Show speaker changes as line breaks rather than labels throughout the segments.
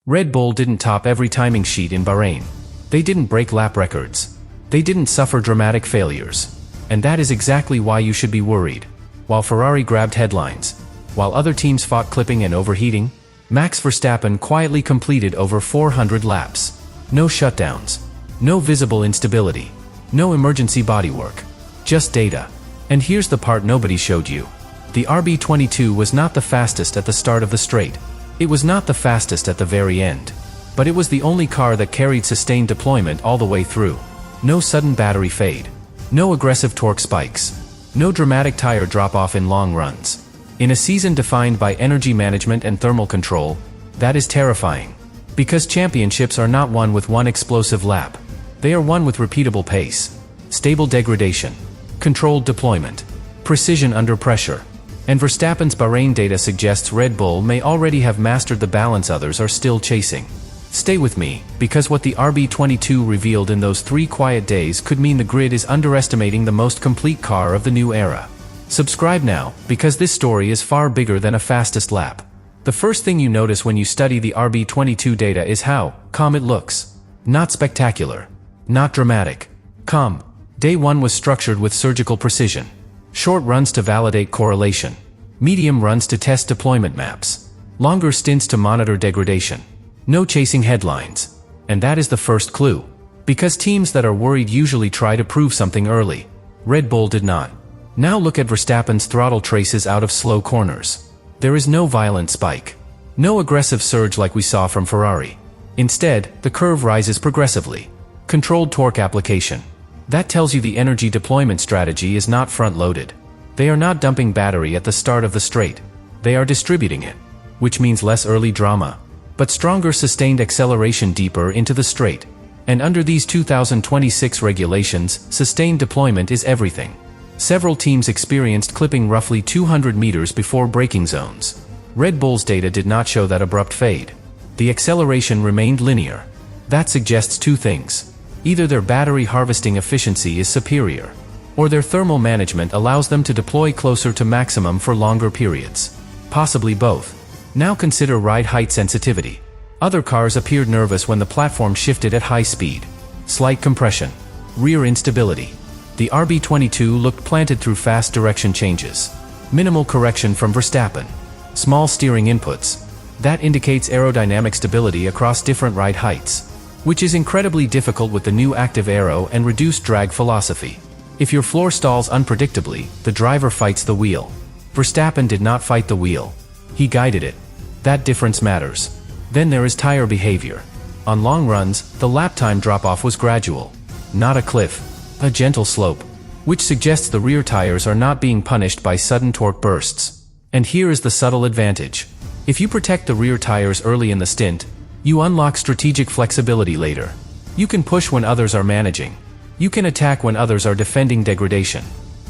Red Bull didn't top every timing sheet in Bahrain. They didn't break lap records. They didn't suffer dramatic failures. And that is exactly why you should be worried. While Ferrari grabbed headlines, while other teams fought clipping and overheating, Max Verstappen quietly completed over 400 laps. No shutdowns. No visible instability. No emergency bodywork. Just data. And here's the part nobody showed you. The RB22 was not the fastest at the start of the straight. It was not the fastest at the very end. But it was the only car that carried sustained deployment all the way through. No sudden battery fade. No aggressive torque spikes. No dramatic tire drop-off in long runs. In a season defined by energy management and thermal control, that is terrifying. Because championships are not won with one explosive lap. They are won with repeatable pace, stable degradation, controlled deployment, precision under pressure. And Verstappen's Bahrain data suggests Red Bull may already have mastered the balance others are still chasing. Stay with me, because what the RB22 revealed in those 3 quiet days could mean the grid is underestimating the most complete car of the new era. Subscribe now, because this story is far bigger than a fastest lap. The first thing you notice when you study the RB22 data is how calm it looks. Not spectacular. Not dramatic. Calm. Day 1 was structured with surgical precision. Short runs to validate correlation. Medium runs to test deployment maps. Longer stints to monitor degradation. No chasing headlines. And that is the first clue. Because teams that are worried usually try to prove something early. Red Bull did not. Now look at Verstappen's throttle traces out of slow corners. There is no violent spike. No aggressive surge like we saw from Ferrari. Instead, the curve rises progressively. Controlled torque application. That tells you the energy deployment strategy is not front-loaded. They are not dumping battery at the start of the straight. They are distributing it. Which means less early drama. But stronger sustained acceleration deeper into the straight. And under these 2026 regulations, sustained deployment is everything. Several teams experienced clipping roughly 200 meters before braking zones. Red Bull's data did not show that abrupt fade. The acceleration remained linear. That suggests 2 things. Either their battery harvesting efficiency is superior, or their thermal management allows them to deploy closer to maximum for longer periods. Possibly both. Now consider ride height sensitivity. Other cars appeared nervous when the platform shifted at high speed. Slight compression. Rear instability. The RB22 looked planted through fast direction changes. Minimal correction from Verstappen. Small steering inputs. That indicates aerodynamic stability across different ride heights. Which is incredibly difficult with the new active aero and reduced drag philosophy. If your floor stalls unpredictably, the driver fights the wheel. Verstappen did not fight the wheel. He guided it. That difference matters. Then there is tire behavior. On long runs, the lap time drop-off was gradual. Not a cliff. A gentle slope. Which suggests the rear tires are not being punished by sudden torque bursts. And here is the subtle advantage. If you protect the rear tires early in the stint, you unlock strategic flexibility later. You can push when others are managing. You can attack when others are defending degradation.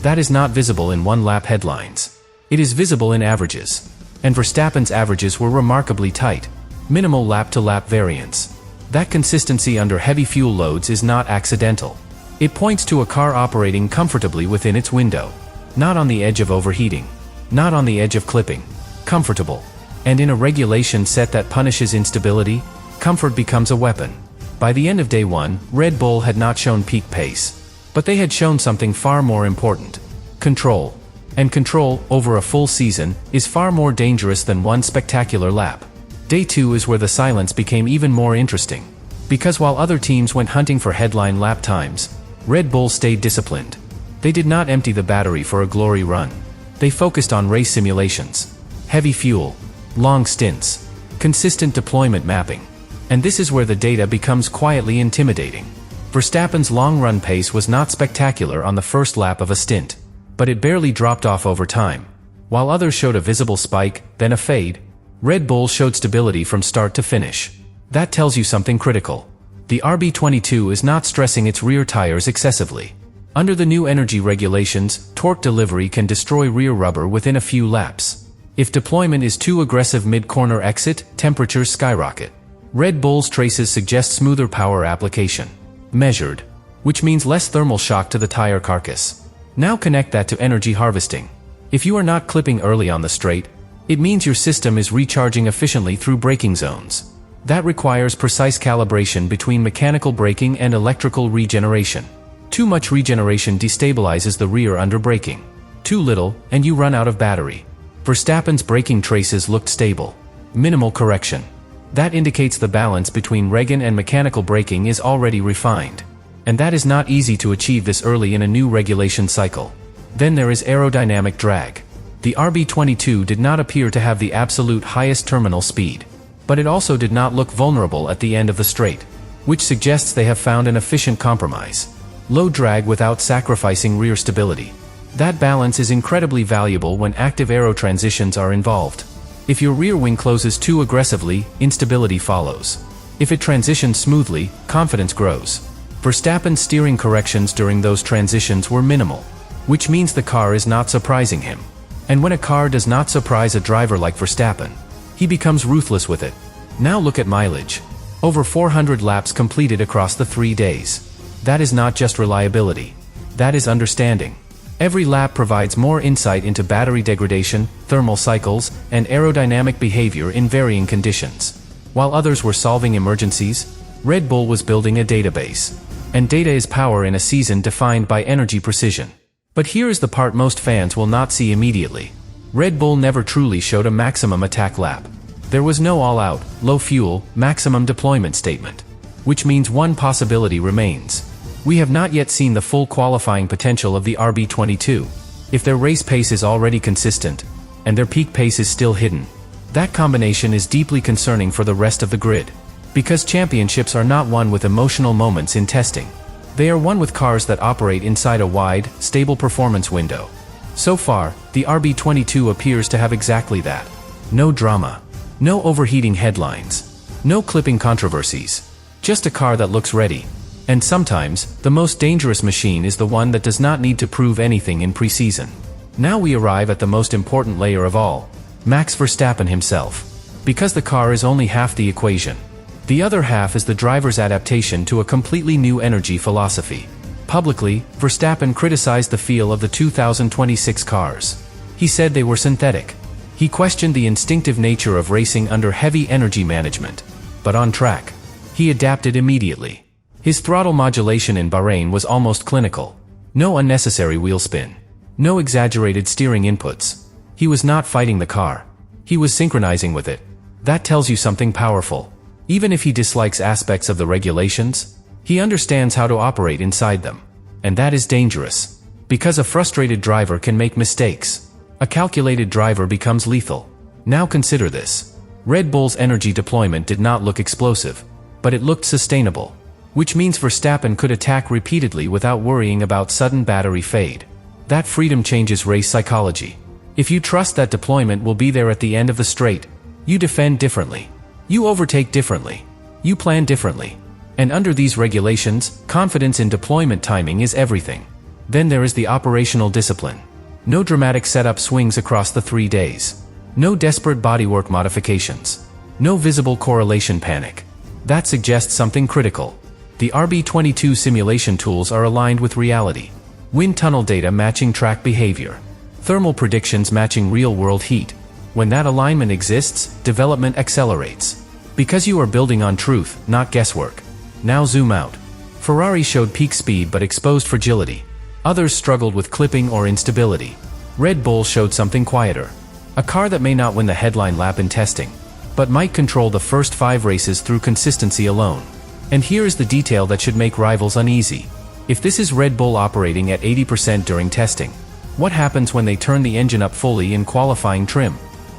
That is not visible in one-lap headlines. It is visible in averages. And Verstappen's averages were remarkably tight. Minimal lap-to-lap variance. That consistency under heavy fuel loads is not accidental. It points to a car operating comfortably within its window. Not on the edge of overheating. Not on the edge of clipping. Comfortable. And in a regulation set that punishes instability, comfort becomes a weapon. By the end of day 1, Red Bull had not shown peak pace. But they had shown something far more important. Control. And control, over a full season, is far more dangerous than one spectacular lap. Day 2 is where the silence became even more interesting. Because while other teams went hunting for headline lap times, Red Bull stayed disciplined. They did not empty the battery for a glory run. They focused on race simulations. Heavy fuel. Long stints. Consistent deployment mapping. And this is where the data becomes quietly intimidating. Verstappen's long-run pace was not spectacular on the first lap of a stint. But it barely dropped off over time. While others showed a visible spike, then a fade, Red Bull showed stability from start to finish. That tells you something critical. The RB22 is not stressing its rear tires excessively. Under the new energy regulations, torque delivery can destroy rear rubber within a few laps. If deployment is too aggressive mid-corner exit, temperatures skyrocket. Red Bull's traces suggest smoother power application. Measured. Which means less thermal shock to the tire carcass. Now connect that to energy harvesting. If you are not clipping early on the straight, it means your system is recharging efficiently through braking zones. That requires precise calibration between mechanical braking and electrical regeneration. Too much regeneration destabilizes the rear under braking. Too little, and you run out of battery. Verstappen's braking traces looked stable. Minimal correction. That indicates the balance between regen and mechanical braking is already refined. And that is not easy to achieve this early in a new regulation cycle. Then there is aerodynamic drag. The RB22 did not appear to have the absolute highest terminal speed. But it also did not look vulnerable at the end of the straight, which suggests they have found an efficient compromise. Low drag without sacrificing rear stability. That balance is incredibly valuable when active aero transitions are involved. If your rear wing closes too aggressively, instability follows. If it transitions smoothly, confidence grows. Verstappen's steering corrections during those transitions were minimal, which means the car is not surprising him. And when a car does not surprise a driver like Verstappen, he becomes ruthless with it. Now look at mileage. Over 400 laps completed across the 3 days. That is not just reliability. That is understanding. Every lap provides more insight into battery degradation, thermal cycles, and aerodynamic behavior in varying conditions. While others were solving emergencies, Red Bull was building a database. And data is power in a season defined by energy precision. But here is the part most fans will not see immediately. Red Bull never truly showed a maximum attack lap. There was no all-out, low-fuel, maximum deployment statement. Which means one possibility remains. We have not yet seen the full qualifying potential of the RB22. If their race pace is already consistent, and their peak pace is still hidden, that combination is deeply concerning for the rest of the grid. Because championships are not won with emotional moments in testing. They are won with cars that operate inside a wide, stable performance window. So far, the RB22 appears to have exactly that. No drama. No overheating headlines. No clipping controversies. Just a car that looks ready. And sometimes, the most dangerous machine is the one that does not need to prove anything in preseason. Now we arrive at the most important layer of all. Max Verstappen himself. Because the car is only half the equation. The other half is the driver's adaptation to a completely new energy philosophy. Publicly, Verstappen criticized the feel of the 2026 cars. He said they were synthetic. He questioned the instinctive nature of racing under heavy energy management. But on track, he adapted immediately. His throttle modulation in Bahrain was almost clinical. No unnecessary wheel spin. No exaggerated steering inputs. He was not fighting the car. He was synchronizing with it. That tells you something powerful. Even if he dislikes aspects of the regulations, he understands how to operate inside them. And that is dangerous. Because a frustrated driver can make mistakes. A calculated driver becomes lethal. Now consider this. Red Bull's energy deployment did not look explosive, but it looked sustainable. Which means Verstappen could attack repeatedly without worrying about sudden battery fade. That freedom changes race psychology. If you trust that deployment will be there at the end of the straight, you defend differently. You overtake differently. You plan differently. And under these regulations, confidence in deployment timing is everything. Then there is the operational discipline. No dramatic setup swings across the 3 days. No desperate bodywork modifications. No visible correlation panic. That suggests something critical. The RB22 simulation tools are aligned with reality. Wind tunnel data matching track behavior. Thermal predictions matching real-world heat. When that alignment exists, development accelerates. Because you are building on truth, not guesswork. Now zoom out. Ferrari showed peak speed but exposed fragility. Others struggled with clipping or instability. Red Bull showed something quieter. A car that may not win the headline lap in testing, but might control the first 5 races through consistency alone. And here is the detail that should make rivals uneasy. If this is Red Bull operating at 80% during testing, what happens when they turn the engine up fully in qualifying trim?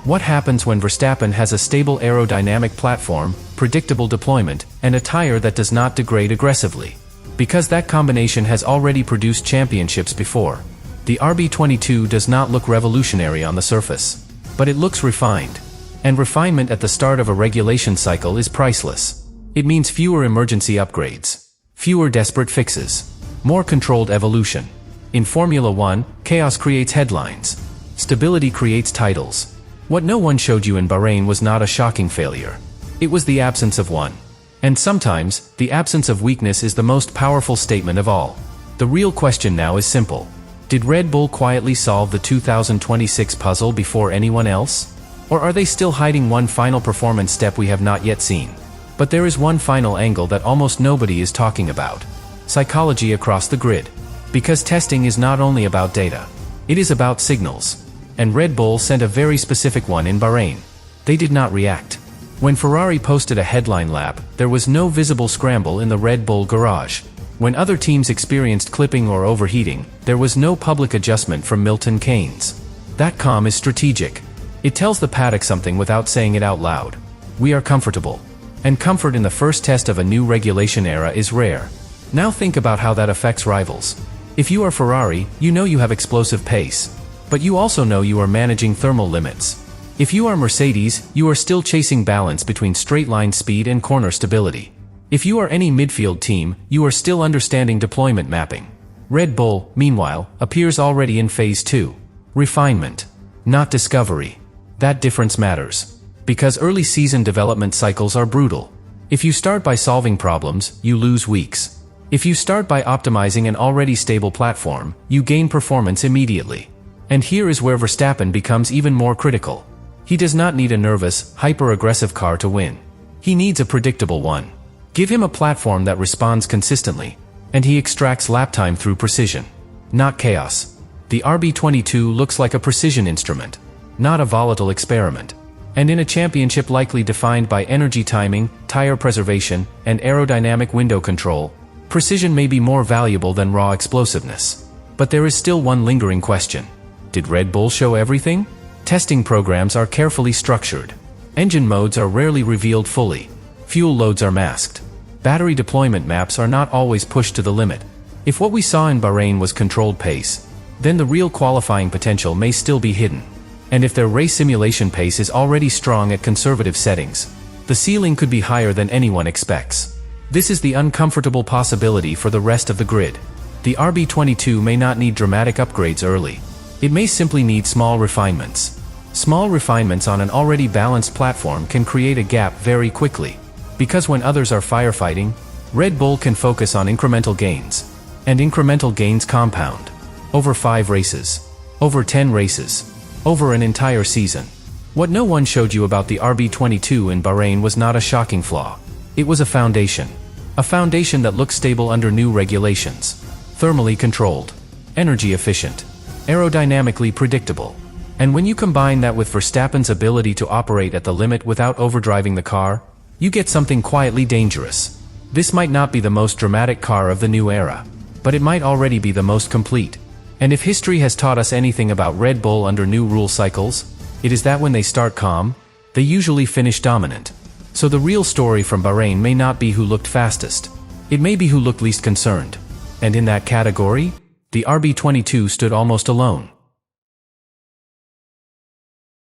What happens when Verstappen has a stable aerodynamic platform, predictable deployment, and a tire that does not degrade aggressively? Because that combination has already produced championships before. The RB22 does not look revolutionary on the surface, but it looks refined. And refinement at the start of a regulation cycle is priceless. It means fewer emergency upgrades, fewer desperate fixes, more controlled evolution. In Formula 1, chaos creates headlines. Stability creates titles. What no one showed you in Bahrain was not a shocking failure. It was the absence of one. And sometimes, the absence of weakness is the most powerful statement of all. The real question now is simple. Did Red Bull quietly solve the 2026 puzzle before anyone else? Or are they still hiding one final performance step we have not yet seen? But there is one final angle that almost nobody is talking about. Psychology across the grid. Because testing is not only about data. It is about signals. And Red Bull sent a very specific one in Bahrain. They did not react. When Ferrari posted a headline lap, there was no visible scramble in the Red Bull garage. When other teams experienced clipping or overheating, there was no public adjustment from Milton Keynes. That calm is strategic. It tells the paddock something without saying it out loud. We are comfortable. And comfort in the first test of a new regulation era is rare. Now think about how that affects rivals. If you are Ferrari, you know you have explosive pace. But you also know you are managing thermal limits. If you are Mercedes, you are still chasing balance between straight-line speed and corner stability. If you are any midfield team, you are still understanding deployment mapping. Red Bull, meanwhile, appears already in Phase 2. Refinement. Not discovery. That difference matters. Because early season development cycles are brutal. If you start by solving problems, you lose weeks. If you start by optimizing an already stable platform, you gain performance immediately. And here is where Verstappen becomes even more critical. He does not need a nervous, hyper-aggressive car to win. He needs a predictable one. Give him a platform that responds consistently, and he extracts lap time through precision, not chaos. The RB22 looks like a precision instrument, not a volatile experiment. And in a championship likely defined by energy timing, tire preservation, and aerodynamic window control, precision may be more valuable than raw explosiveness. But there is still one lingering question. Did Red Bull show everything? Testing programs are carefully structured. Engine modes are rarely revealed fully. Fuel loads are masked. Battery deployment maps are not always pushed to the limit. If what we saw in Bahrain was controlled pace, then the real qualifying potential may still be hidden. And if their race simulation pace is already strong at conservative settings, the ceiling could be higher than anyone expects. This is the uncomfortable possibility for the rest of the grid. The RB22 may not need dramatic upgrades early. It may simply need small refinements. Small refinements on an already balanced platform can create a gap very quickly. Because when others are firefighting, Red Bull can focus on incremental gains. And incremental gains compound. Over 5 races. Over 10 races. Over an entire season. What no one showed you about the RB22 in Bahrain was not a shocking flaw. It was a foundation. A foundation that looks stable under new regulations. Thermally controlled. Energy efficient. Aerodynamically predictable. And when you combine that with Verstappen's ability to operate at the limit without overdriving the car, you get something quietly dangerous. This might not be the most dramatic car of the new era, but it might already be the most complete. And if history has taught us anything about Red Bull under new rule cycles, it is that when they start calm, they usually finish dominant. So the real story from Bahrain may not be who looked fastest. It may be who looked least concerned. And in that category, the RB22 stood almost alone.